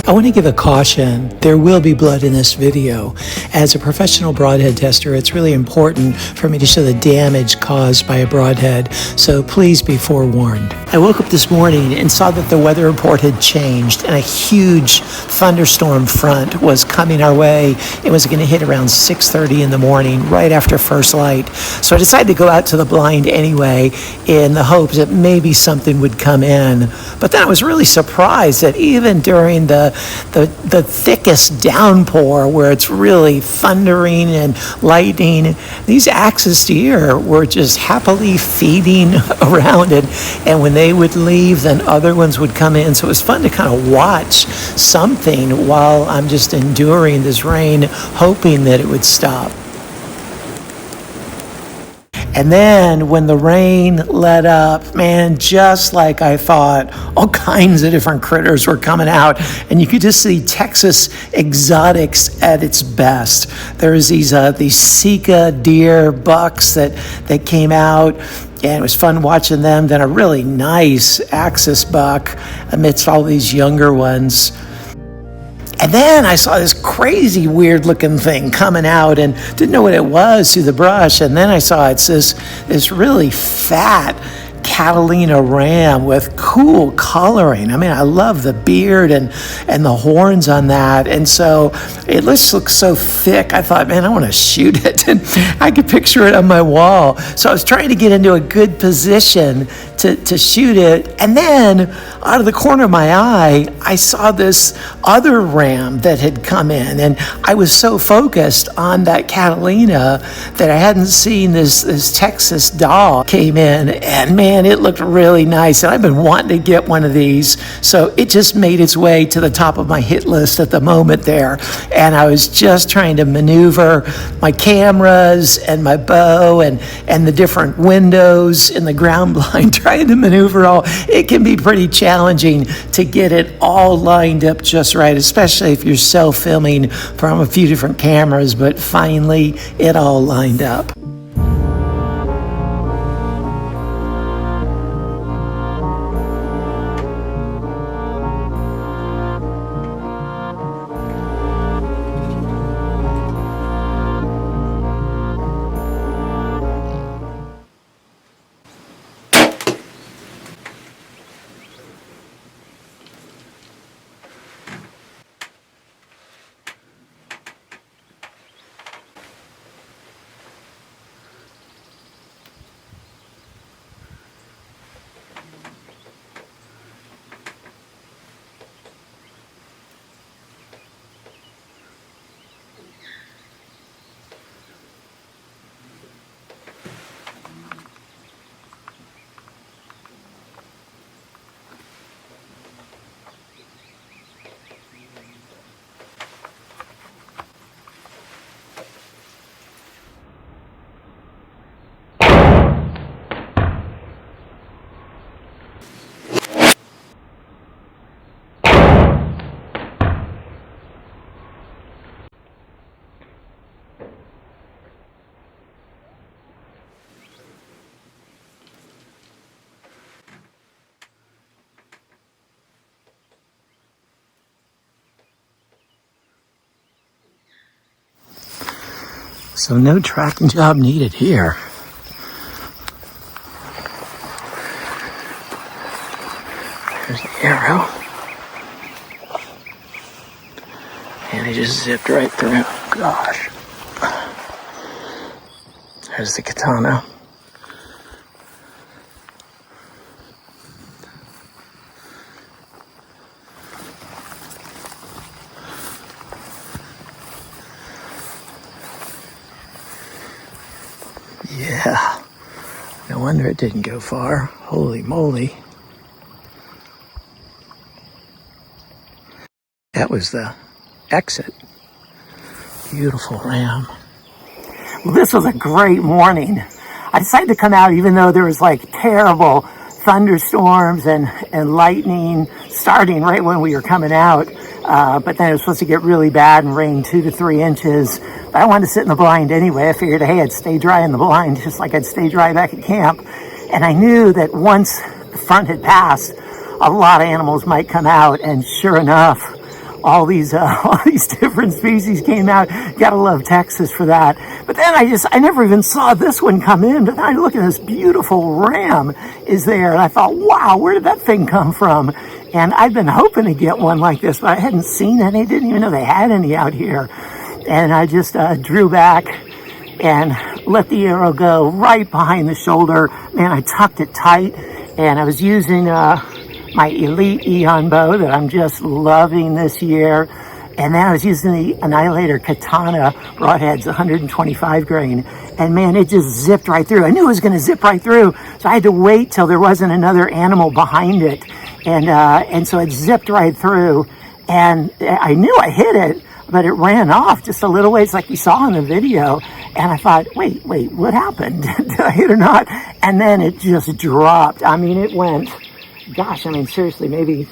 I want to give a caution. There will be blood in this video. As a professional broadhead tester, it's really important for me to show the damage caused by a broadhead, so please be forewarned. I woke up this morning and saw that the weather report had changed and a huge thunderstorm front was coming our way. It was going to hit around 6:30 in the morning, right after first light. So I decided to go out to the blind anyway in the hopes that maybe something would come in. But then I was really surprised that even during the thickest downpour where it's really thundering and lightning, these axis deer were just happily feeding around it. And when they would leave, then other ones would come in. So it was fun to kind of watch something while I'm just enduring this rain, hoping that it would stop. And then when the rain let up, man, just like I thought, all kinds of different critters were coming out. And you could just see Texas exotics at its best. There's these Sika deer bucks that came out, and it was fun watching them. Then a really nice axis buck amidst all these younger ones. And then I saw this crazy weird looking thing coming out and didn't know what it was through the brush. And then I saw it's this really fat Catalina ram with cool coloring. I mean, I love the beard and the horns on that. And so it looks so thick. I thought, man, I want to shoot it. And I could picture it on my wall. So I was trying to get into a good position to shoot it. And then out of the corner of my eye, I saw this other ram that had come in. And I was so focused on that Catalina that I hadn't seen this Texas DALL came in. And man, it looked really nice. And I've been wanting to get one of these. So it just made its way to the top of my hit list at the moment there. And I was just trying to maneuver my cameras and my bow and the different windows in the ground blind, trying to maneuver all. It can be pretty challenging to get it all lined up just right, especially if you're self-filming from a few different cameras, but finally it all lined up. So no tracking job needed here. There's the arrow. And it just zipped right through. Gosh. There's the Katana. Yeah, no wonder it didn't go far. Holy moly. That was the exit. Beautiful ram. Well, this was a great morning. I decided to come out even though there was like terrible thunderstorms and lightning starting right when we were coming out. But then it was supposed to get really bad and rain 2 to 3 inches. But I wanted to sit in the blind anyway. I figured, hey, I'd stay dry in the blind, just like I'd stay dry back at camp. And I knew that once the front had passed, a lot of animals might come out. And sure enough, all these different species came out. Gotta love Texas for that. But then I never even saw this one come in. But then I look at this beautiful ram is there, and I thought, wow, where did that thing come from? And I've been hoping to get one like this, but I hadn't seen any. Didn't even know they had any out here. And I just drew back and let the arrow go right behind the shoulder. Man, I tucked it tight, and I was using my Elite Eon bow that I'm just loving this year. And then I was using the Annihilator Katana Broadheads, 125 grain. And man, it just zipped right through. I knew it was going to zip right through, so I had to wait till there wasn't another animal behind it. And so it zipped right through. And I knew I hit it, but it ran off just a little ways like you saw in the video. And I thought, wait, what happened? Did I hit or not? And then it just dropped. I mean, it went, gosh, I mean, seriously, maybe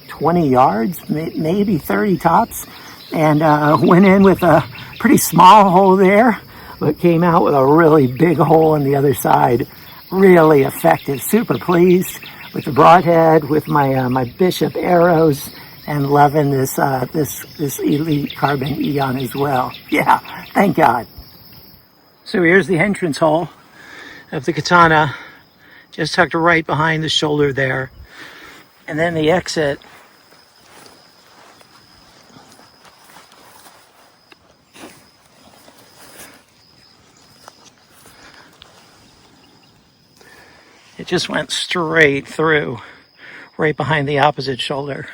20 yards, maybe 30 tops, and went in with a pretty small hole there, but came out with a really big hole on the other side. Really effective. Super pleased with the Broadhead, with my my Bishop arrows, and loving this this Elite Carbon Eon as well. Yeah, thank God. So here's the entrance hole of the Katana, just tucked right behind the shoulder there, and then the exit. It just went straight through, right behind the opposite shoulder.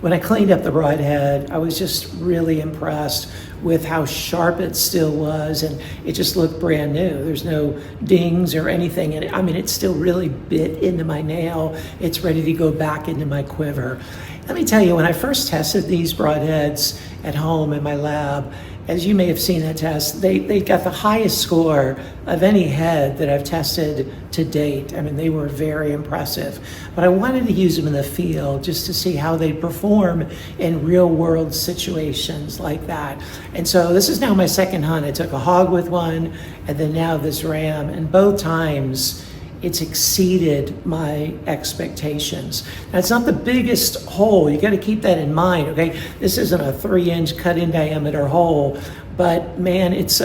When I cleaned up the Broadhead, I was just really impressed with how sharp it still was, and it just looked brand new. There's no dings or anything, and I mean, it still really bit into my nail. It's ready to go back into my quiver. Let me tell you, when I first tested these Broadheads at home in my lab, as you may have seen that test, they got the highest score of any head that I've tested to date. I mean, they were very impressive. But I wanted to use them in the field just to see how they perform in real world situations like that. And so this is now my second hunt. I took a hog with one, and then now this ram, and both times it's exceeded my expectations. Now, it's not the biggest hole. You got to keep that in mind, okay? This isn't a 3-inch cut in diameter hole, but man, it's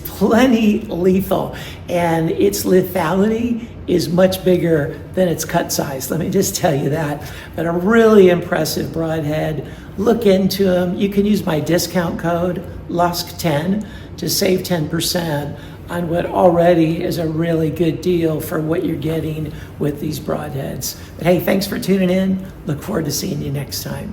plenty lethal, and its lethality is much bigger than its cut size. Let me just tell you that. But a really impressive Broadhead. Look into them. You can use my discount code LUSK10 to save 10% on what already is a really good deal for what you're getting with these Broadheads. But hey, thanks for tuning in. Look forward to seeing you next time.